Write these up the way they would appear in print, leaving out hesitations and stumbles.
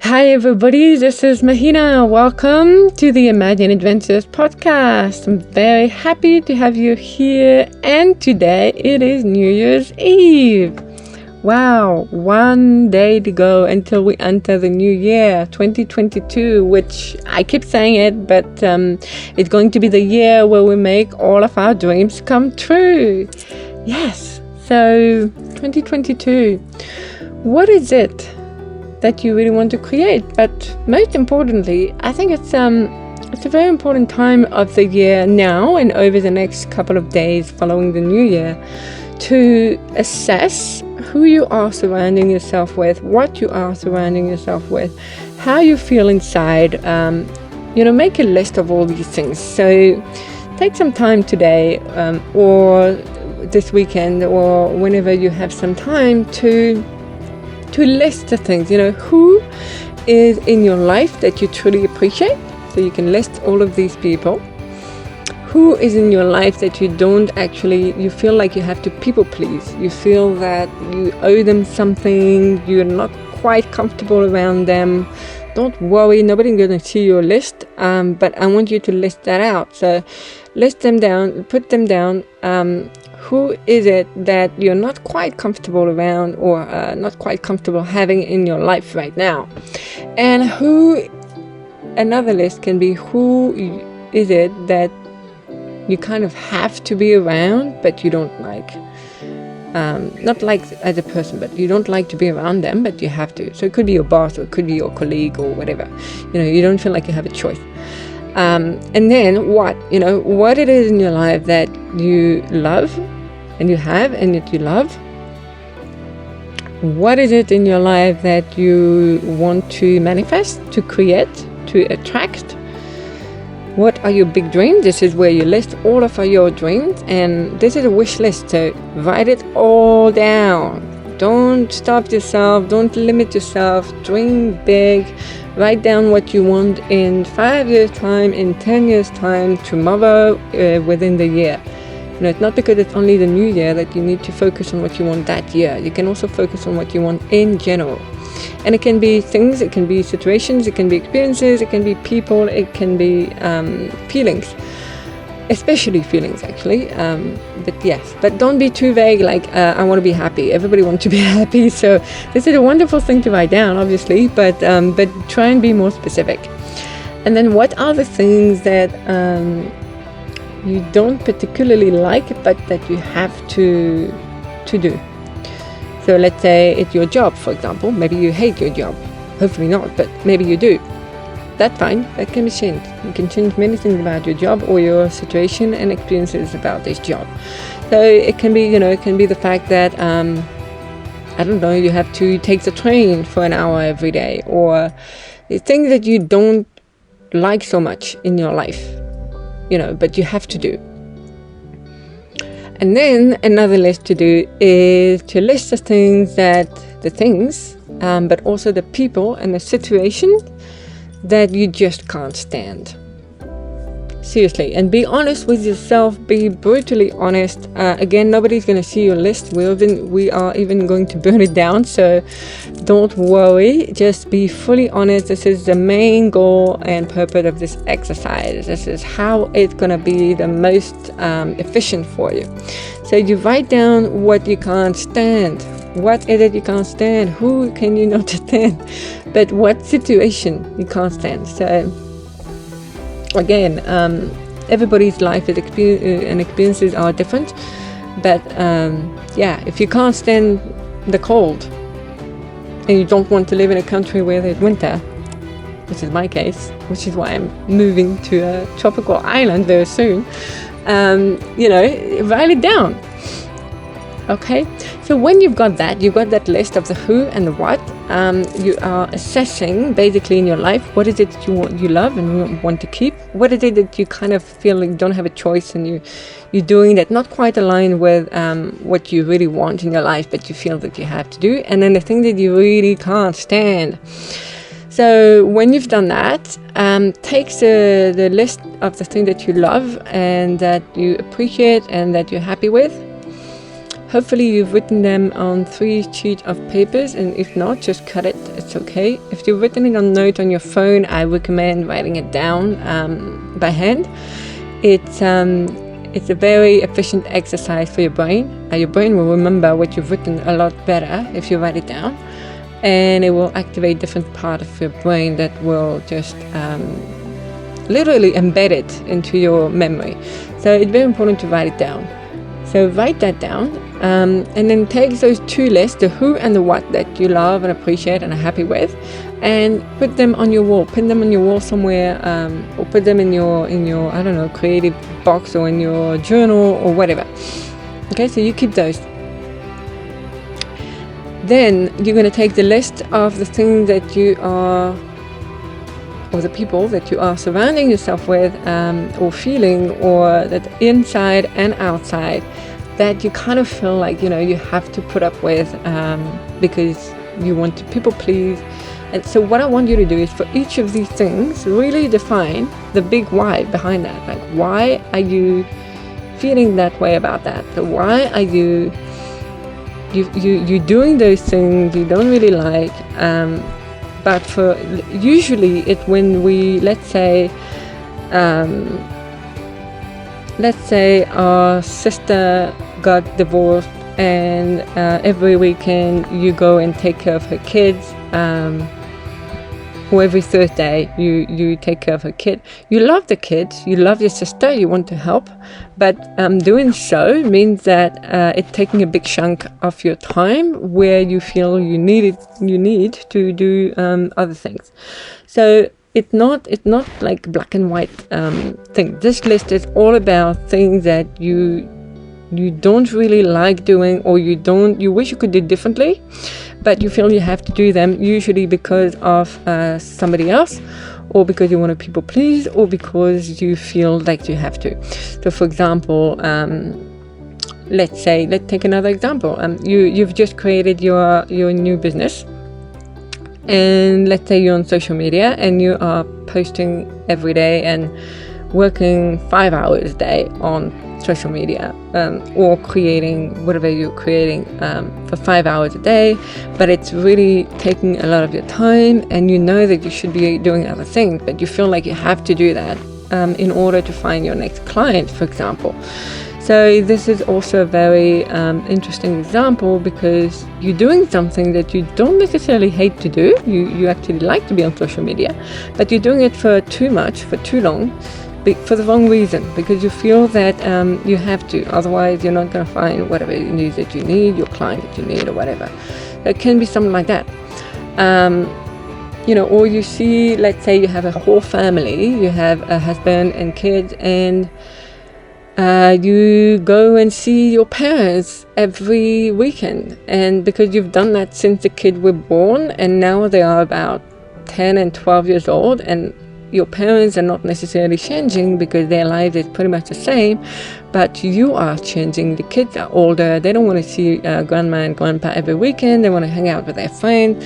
Hi everybody, this is Mahina. Welcome to the ImaginAdventures Podcast. I'm very happy to have you here, and today it is New Year's Eve. Wow, one day to go until we enter the new year, 2022, which I keep saying it, but it's going to be the year where we make all of our dreams come true. Yes, so 2022, what is it that you really want to create? But most importantly, I think it's a very important time of the year now and over the next couple of days following the new year to assess who you are surrounding yourself with, what you are surrounding yourself with, how you feel inside. Make a list of all these things. So take some time today or this weekend or whenever you have some time to list the things, who is in your life that you truly appreciate. So you can list all of these people. Who is in your life that you feel like you have to people please. You feel that you owe them something, you're not quite comfortable around them. Don't worry, nobody's going to see your list, but I want you to list that out. So list them down, put them down. Who is it that you're not quite comfortable around or not quite comfortable having in your life right now? And another list can be who is it that you kind of have to be around, but you don't like. Not like as a person, but you don't like to be around them, but you have to. So it could be your boss or it could be your colleague or whatever. You don't feel like you have a choice. And then what it is in your life that you love and you have and that you love. What is it in your life that you want to manifest, to create, to attract? What are your big dreams? This is where you list all of your dreams, and this is a wish list, so write it all down. Don't stop yourself, don't limit yourself, dream big. Write down what you want in 5 years' time, in 10 years' time, tomorrow, within the year. It's not because it's only the new year that you need to focus on what you want that year. You can also focus on what you want in general. And it can be things, it can be situations, it can be experiences, it can be people, it can be feelings. Especially feelings, actually. But don't be too vague, like, I want to be happy. Everybody wants to be happy. So this is a wonderful thing to write down, obviously, but try and be more specific. And then what are the things that you don't particularly like, but that you have to do? So let's say it's your job, for example. Maybe you hate your job. Hopefully not, but maybe you do. That's fine. That can be changed. You can change many things about your job or your situation and experiences about this job. So it can be, the fact that, you have to take the train for an hour every day, or things that you don't like so much in your life, but you have to do. And then another list to do is to list the things, but also the people and the situation that you just can't stand. Seriously, and be honest with yourself. Be brutally honest. Again, nobody's going to see your list. We are even going to burn it down. So don't worry. Just be fully honest. This is the main goal and purpose of this exercise. This is how it's going to be the most efficient for you. So you write down what you can't stand. What is it you can't stand? Who can you not stand? But what situation you can't stand? So again, everybody's life and experiences are different. But if you can't stand the cold and you don't want to live in a country where there's winter, which is my case, which is why I'm moving to a tropical island very soon, write it down. Okay, so when you've got that list of the who and the what, you are assessing basically in your life, what is it that you love and want to keep? What is it that you kind of feel like you don't have a choice and you're doing that not quite aligned with what you really want in your life, but you feel that you have to do? And then the thing that you really can't stand. So when you've done that, take the list of the thing that you love and that you appreciate and that you're happy with. Hopefully you've written them on 3 sheets of papers, and if not, just cut it. It's okay. If you've written it on note on your phone, I recommend writing it down by hand. It's a very efficient exercise for your brain. Your brain will remember what you've written a lot better if you write it down, and it will activate different part of your brain that will just literally embed it into your memory. So it's very important to write it down. So write that down, and then take those 2 lists, the who and the what, that you love and appreciate and are happy with, and put them on your wall. Pin them on your wall somewhere, or put them in your I don't know, creative box, or in your journal or whatever. Okay, so you keep those. Then you're going to take the list of the things that you are, or the people that you are surrounding yourself with, or feeling, or that inside and outside, that you kind of feel like, you have to put up with, because you want to people please. And so what I want you to do is, for each of these things, really define the big why behind that. Like, why are you feeling that way about that? So why are you doing those things you don't really like? But for usually it when we, let's say our sister got divorced, and every weekend you go and take care of her kids, or every Thursday you take care of her kid. You love the kids, you love your sister, you want to help, but doing so means that it's taking a big chunk of your time where you feel you need to do other things. So it's not like black and white thing. This list is all about things that you don't really like doing, or you wish you could do differently, but you feel you have to do them, usually because of somebody else, or because you want to people please, or because you feel like you have to. So for example, let's take another example. You've just created your new business, and let's say you're on social media and you are posting every day and working 5 hours a day on social media, or creating whatever you're creating for 5 hours a day, but it's really taking a lot of your time, and you know that you should be doing other things, but you feel like you have to do that in order to find your next client, for example. So this is also a very interesting example, because you're doing something that you don't necessarily hate to do. You actually like to be on social media, but you're doing it for too much, for too long, for the wrong reason, because you feel that you have to, otherwise you're not going to find whatever it is that you need, your client that you need, or whatever. It can be something like that. Or you see, let's say you have a whole family, you have a husband and kids, and you go and see your parents every weekend, and because you've done that since the kids were born, and now they are about 10 and 12 years old, and your parents are not necessarily changing because their life is pretty much the same, but you are changing. The kids are older, they don't want to see grandma and grandpa every weekend, they want to hang out with their friends.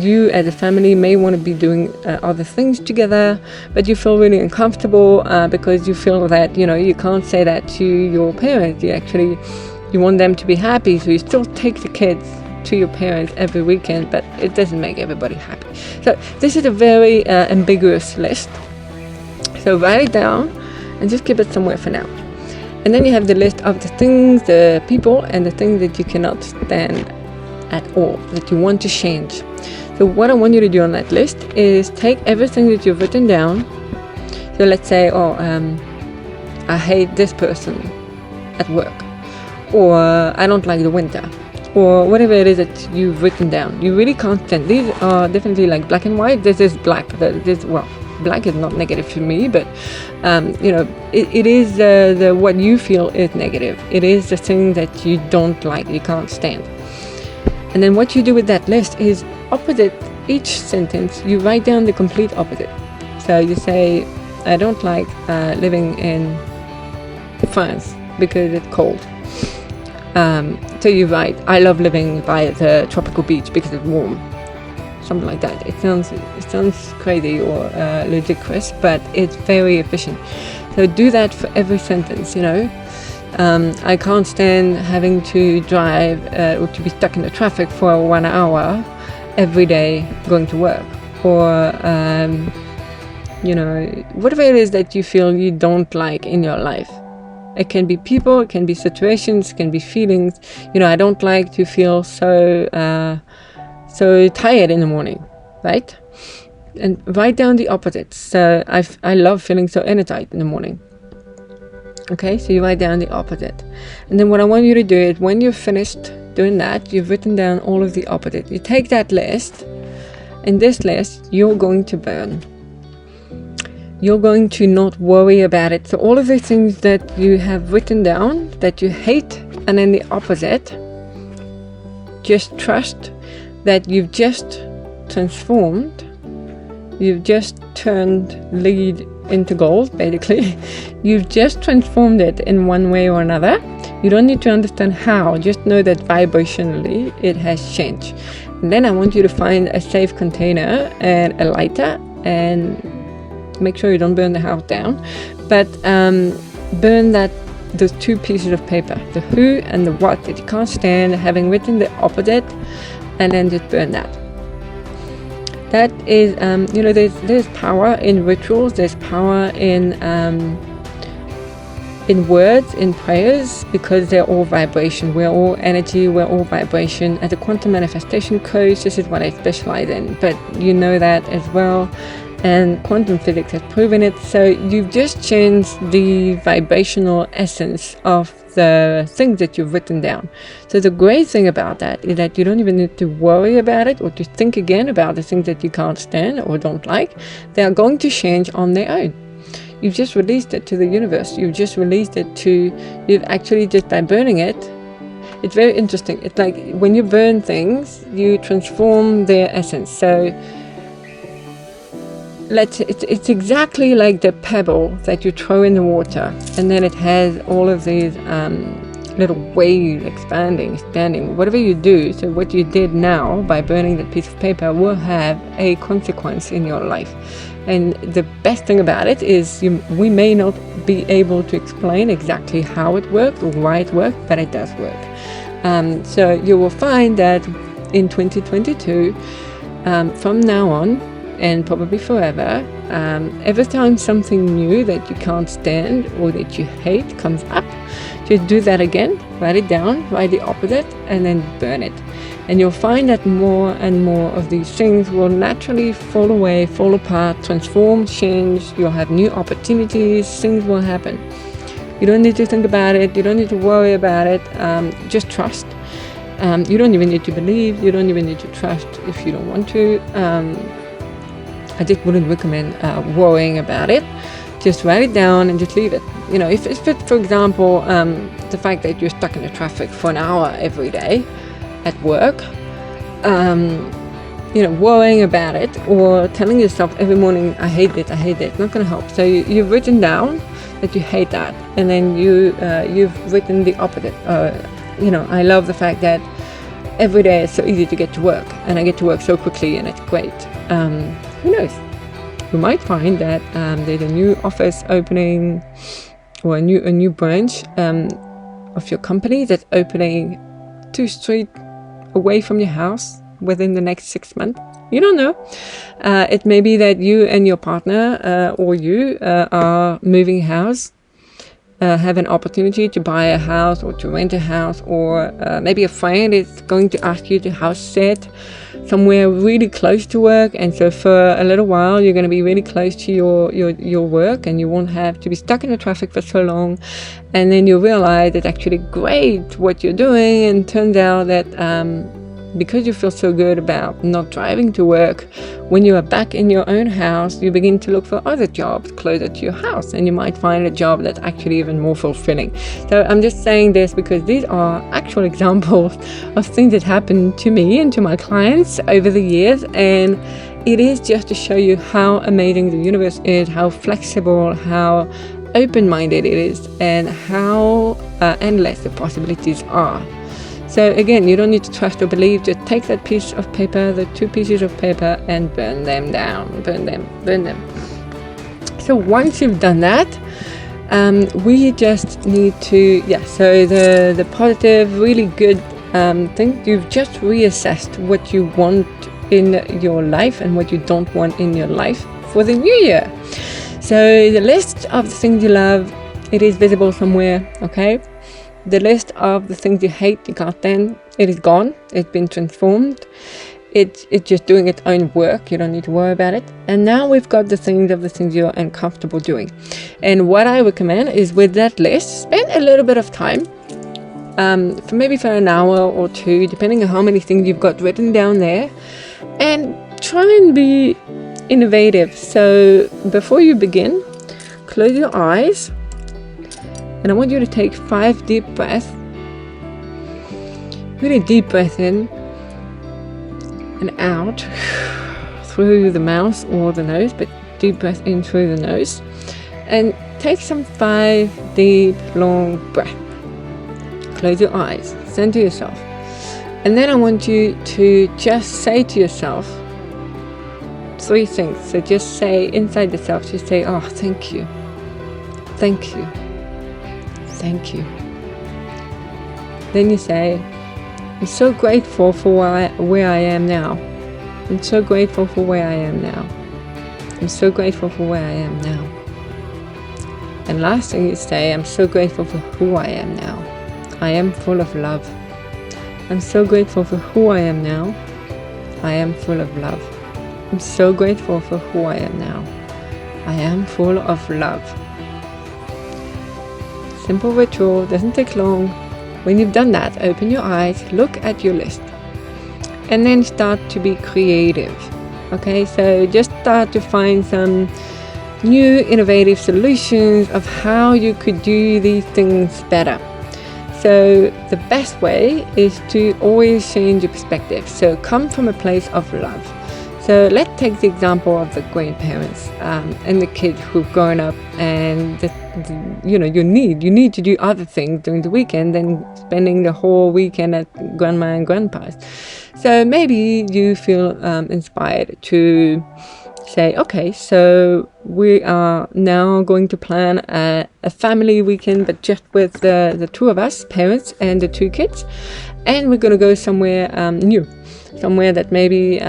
You as a family may want to be doing other things together, but you feel really uncomfortable because you feel that you can't say that to your parents. You want them to be happy, so you still take the kids to your parents every weekend, but it doesn't make everybody happy. So this is a very ambiguous list. So write it down and just keep it somewhere for now. And then you have the list of the things, the people, and the things that you cannot stand at all, that you want to change. So what I want you to do on that list is take everything that you've written down. So let's say, I hate this person at work, or I don't like the winter, or whatever it is that you've written down. You really can't stand. These are definitely like black and white. This is black. Black is not negative for me, but it is the what you feel is negative. It is the thing that you don't like, you can't stand. And then what you do with that list is opposite each sentence. You write down the complete opposite. So you say, I don't like living in France because it's cold. So you write, I love living by the tropical beach because it's warm. Something like that. It sounds crazy or ludicrous, but it's very efficient. So do that for every sentence, I can't stand having to drive or to be stuck in the traffic for 1 hour every day going to work, or whatever it is that you feel you don't like in your life. It can be people, it can be situations, it can be feelings. I don't like to feel so tired in the morning, right? And write down the opposite. So I love feeling so energized in the morning. Okay, so you write down the opposite. And then what I want you to do is, when you're finished doing that, you've written down all of the opposite. You take that list. In this list, you're going to burn. You're going to not worry about it. So all of the things that you have written down that you hate, and then the opposite, just trust that you've just transformed. You've just turned lead into gold, basically. You've just transformed it in one way or another. You don't need to understand how. Just know that vibrationally it has changed. And then I want you to find a safe container and a lighter, and make sure you don't burn the house down, but burn those two pieces of paper, the who and the what that you can't stand, having written the opposite, and then just burn that. That is, there's power in rituals, there's power in words, in prayers, because they're all vibration. We're all energy, we're all vibration. As a quantum manifestation coach, this is what I specialize in, but you know that as well. And quantum physics has proven it. So you've just changed the vibrational essence of the things that you've written down. So the great thing about that is that you don't even need to worry about it or to think again about the things that you can't stand or don't like. They are going to change on their own. You've just released it to the universe. You've actually just by burning it. It's very interesting. It's like when you burn things, you transform their essence. So it's exactly like the pebble that you throw in the water, and then it has all of these little waves expanding. Whatever you do, so what you did now by burning that piece of paper will have a consequence in your life. And the best thing about it is we may not be able to explain exactly how it worked or why it worked, but it does work. So you will find that in 2022, from now on, and probably forever, every time something new that you can't stand or that you hate comes up, just do that again, write it down, write the opposite, and then burn it. And you'll find that more and more of these things will naturally fall away, fall apart, transform, change. You'll have new opportunities, things will happen. You don't need to think about it, you don't need to worry about it, just trust. You don't even need to believe, you don't even need to trust if you don't want to. I just wouldn't recommend worrying about it. Just write it down and just leave it. If it's, for example, the fact that you're stuck in the traffic for an hour every day at work, worrying about it or telling yourself every morning, I hate it, not going to help. So you've written down that you hate that, and then you've written the opposite. I love the fact that every day it's so easy to get to work, and I get to work so quickly, and it's great. Who knows? You might find that there's a new office opening or a new branch of your company that's opening 2 streets away from your house within the next 6 months. You don't know. It may be that you and your partner or you are moving house, have an opportunity to buy a house or to rent a house, or maybe a friend is going to ask you to house sit somewhere really close to work, and so for a little while you're going to be really close to your work, and you won't have to be stuck in the traffic for so long. And then you realize it's actually great what you're doing, and turns out that because you feel so good about not driving to work, when you are back in your own house, you begin to look for other jobs closer to your house, and you might find a job that's actually even more fulfilling. So I'm just saying this because these are actual examples of things that happened to me and to my clients over the years, and it is just to show you how amazing the universe is, how flexible, how open-minded it is, and how endless the possibilities are. So again, you don't need to trust or believe, just take that piece of paper, the 2 pieces of paper, and burn them down, burn them. So once you've done that, We just need to, so the positive, really good thing, you've just reassessed what you want in your life and what you don't want in your life for the new year. So the list of the things you love, it is visible somewhere, okay? The list of the things you hate, you can't stand, it is gone. It's been transformed. It's just doing its own work. You don't need to worry about it. And now we've got the things you're uncomfortable doing. And what I recommend is, with that list, spend a little bit of time, for an hour or two, depending on how many things you've got written down there, and try and be innovative. So before you begin, close your eyes, and I want you to take 5 deep breaths. Really deep breath in and out through the mouth or the nose, but deep breath in through the nose, and take some 5 deep long breaths. Close your eyes, center yourself, and then I want you to just say to yourself 3 things. So just say inside yourself, just say, oh, thank you, thank you, thank you. Then you say, I'm so grateful for where I am now. I'm so grateful for where I am now. I'm so grateful for where I am now. And last thing you say, I'm so grateful for who I am now. I am full of love. I'm so grateful for who I am now. I am full of love. I'm so grateful for who I am now. I am full of love. Simple ritual, doesn't take long. When you've done that, open your eyes, look at your list, and then start to be creative. Okay, so just start to find some new innovative solutions of how you could do these things better. So the best way is to always change your perspective. So come from a place of love. So let's take the example of the grandparents and the kids who've grown up, and you need to do other things during the weekend than spending the whole weekend at grandma and grandpa's. So maybe you feel inspired to say, okay, so we are now going to plan a family weekend, but just with the 2 of us, parents and the 2 kids, and we're going to go somewhere new, somewhere that maybe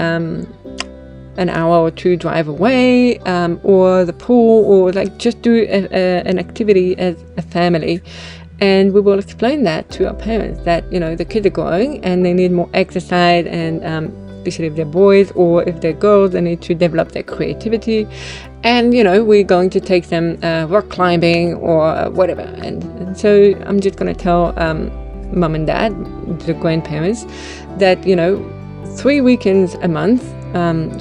an hour or 2 drive away, or the pool, or like just do an activity as a family. And we will explain that to our parents, that the kids are growing and they need more exercise, and especially if they're boys, or if they're girls, they need to develop their creativity. And we're going to take them rock climbing or whatever. And so I'm just going to tell mom and dad, the grandparents, that 3 weekends a month.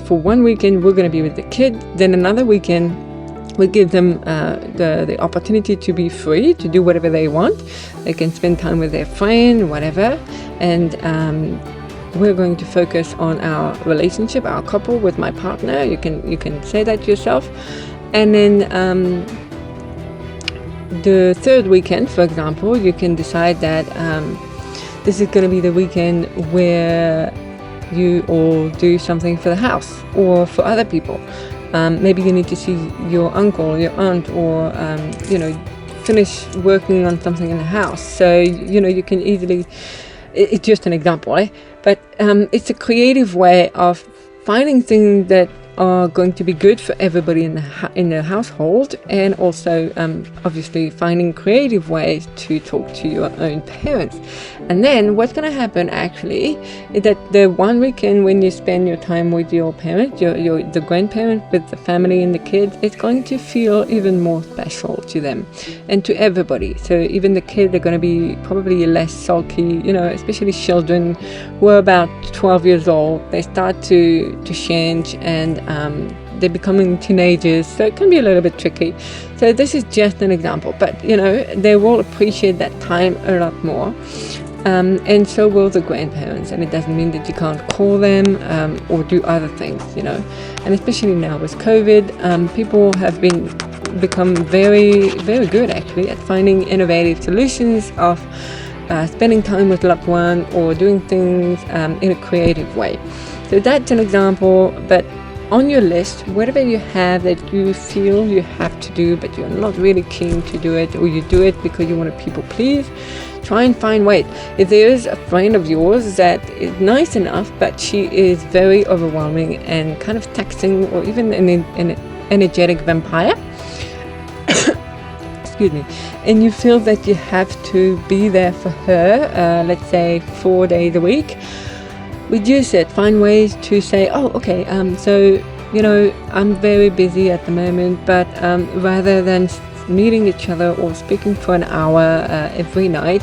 For 1 weekend we're going to be with the kid, then another weekend we give them the opportunity to be free to do whatever they want. They can spend time with their friend, whatever, and we're going to focus on our relationship, our couple, with my partner. You can say that yourself. And then the 3rd weekend, for example, you can decide that this is going to be the weekend where you all do something for the house or for other people. Maybe you need to see your uncle, your aunt, or finish working on something in the house. So you can easily, it's just an example, but it's a creative way of finding things that are going to be good for everybody in the household, and also obviously finding creative ways to talk to your own parents. And then what's going to happen actually is that the 1 weekend when you spend your time with your parents, the grandparents, with the family and the kids, it's going to feel even more special to them and to everybody. So even the kids are going to be probably less sulky, especially children who are about 12 years old. They start to change, and they're becoming teenagers, so it can be a little bit tricky. So this is just an example, but they will appreciate that time a lot more, and so will the grandparents. And it doesn't mean that you can't call them or do other things, and especially now with COVID, people have become very, very good actually at finding innovative solutions of spending time with loved one or doing things in a creative way. So that's an example, but on your list, whatever you have that you feel you have to do, but you're not really keen to do it, or you do it because you want to people please, try and find ways. If there is a friend of yours that is nice enough, but she is very overwhelming and kind of taxing, or even an energetic vampire, excuse me, and you feel that you have to be there for her, let's say 4 days a week, reduce it. Find ways to say, oh, okay, so, I'm very busy at the moment, but rather than meeting each other or speaking for an hour every night,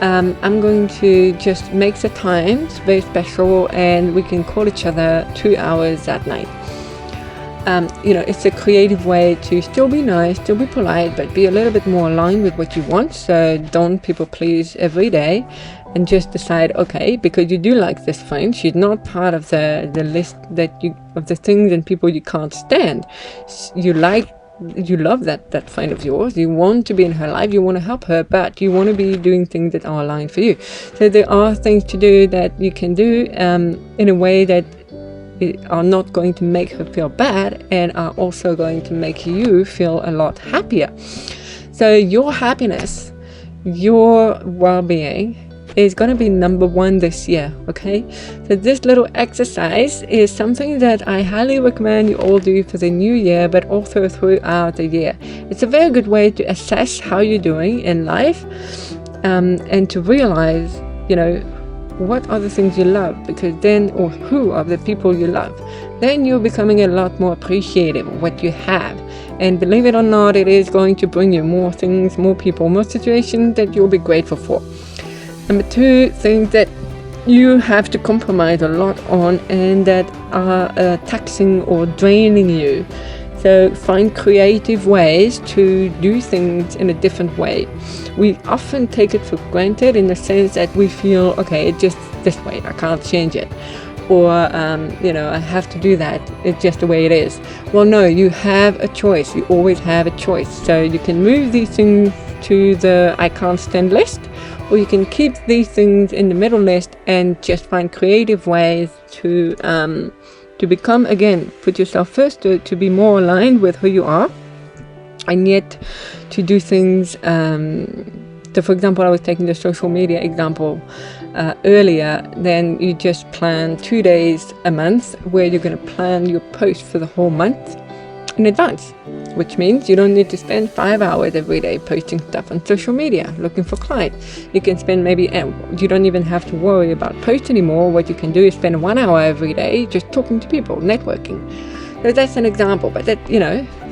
I'm going to just make the times very special, and we can call each other 2 hours that night. It's a creative way to still be nice, still be polite, but be a little bit more aligned with what you want. So don't people please every day, and just decide, okay, because you do like this friend, she's not part of the list of the things and people you can't stand. You love that friend of yours, you want to be in her life, you want to help her, but you want to be doing things that are aligned for you. So there are things to do that you can do in a way that are not going to make her feel bad, and are also going to make you feel a lot happier. So your happiness, your well-being is going to be number one this year, okay? So this little exercise is something that I highly recommend you all do for the new year, but also throughout the year. It's a very good way to assess how you're doing in life, and to realize, what are the things you love, because then, or who are the people you love, then you're becoming a lot more appreciative of what you have. And believe it or not, it is going to bring you more things, more people, more situations that you'll be grateful for. Number 2, things that you have to compromise a lot on and that are taxing or draining you. So find creative ways to do things in a different way. We often take it for granted in the sense that we feel, okay, it's just this way, I can't change it. Or, I have to do that, it's just the way it is. Well, no, you have a choice. You always have a choice. So you can move these things to the I can't stand list, or you can keep these things in the middle list and just find creative ways to become, again, put yourself first, to be more aligned with who you are, and yet to do things. So for example, I was taking the social media example earlier. Then you just plan 2 days a month where you're going to plan your post for the whole month in advance, which means you don't need to spend 5 hours every day posting stuff on social media looking for clients. You can spend you don't even have to worry about posts anymore. What you can do is spend 1 hour every day just talking to people, networking. So that's an example, but that,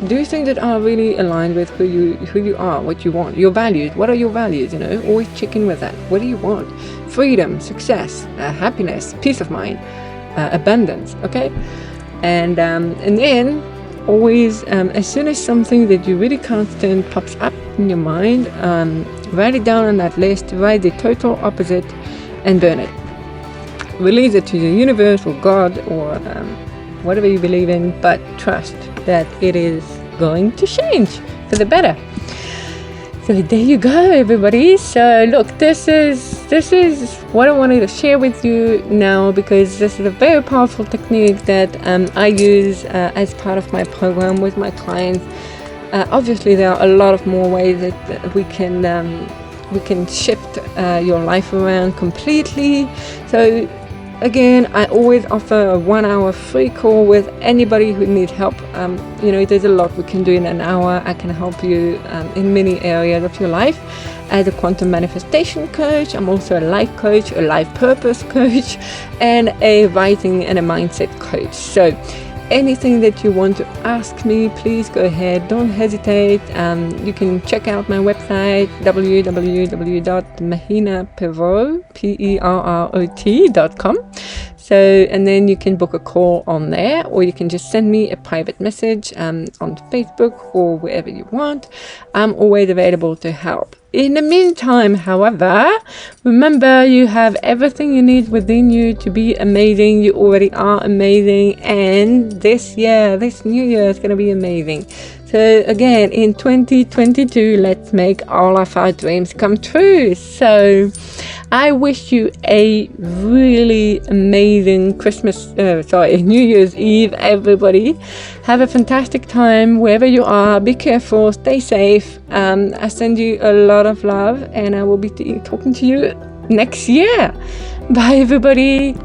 do things that are really aligned with who you are, what you want, your values. What are your values? Always check in with that. What do you want? Freedom, success, happiness, peace of mind, abundance. Okay, and then always, as soon as something that you really can't stand pops up in your mind, write it down on that list. Write the total opposite and burn it. Release it to the universe or God or whatever you believe in, but trust that it is going to change for the better. So there you go, everybody. So look, this is what I wanted to share with you now, because this is a very powerful technique that I use as part of my program with my clients. Obviously, there are a lot of more ways that we can shift your life around completely. So again, I always offer a 1 hour free call with anybody who needs help. There's a lot we can do in an hour. I can help you in many areas of your life. As a quantum manifestation coach, I'm also a life coach, a life purpose coach, and a writing and a mindset coach. So anything that you want to ask me, please go ahead. Don't hesitate. You can check out my website, www.mahinaperrot.com. So, and then you can book a call on there, or you can just send me a private message on Facebook or wherever you want. I'm always available to help. In the meantime, however, remember, you have everything you need within you to be amazing. You already are amazing, and this new year is going to be amazing. So again, in 2022, let's make all of our dreams come true. So I wish you a really amazing New Year's Eve, everybody. Have a fantastic time wherever you are. Be careful, stay safe. I send you a lot of love, and I will be talking to you next year. Bye, everybody.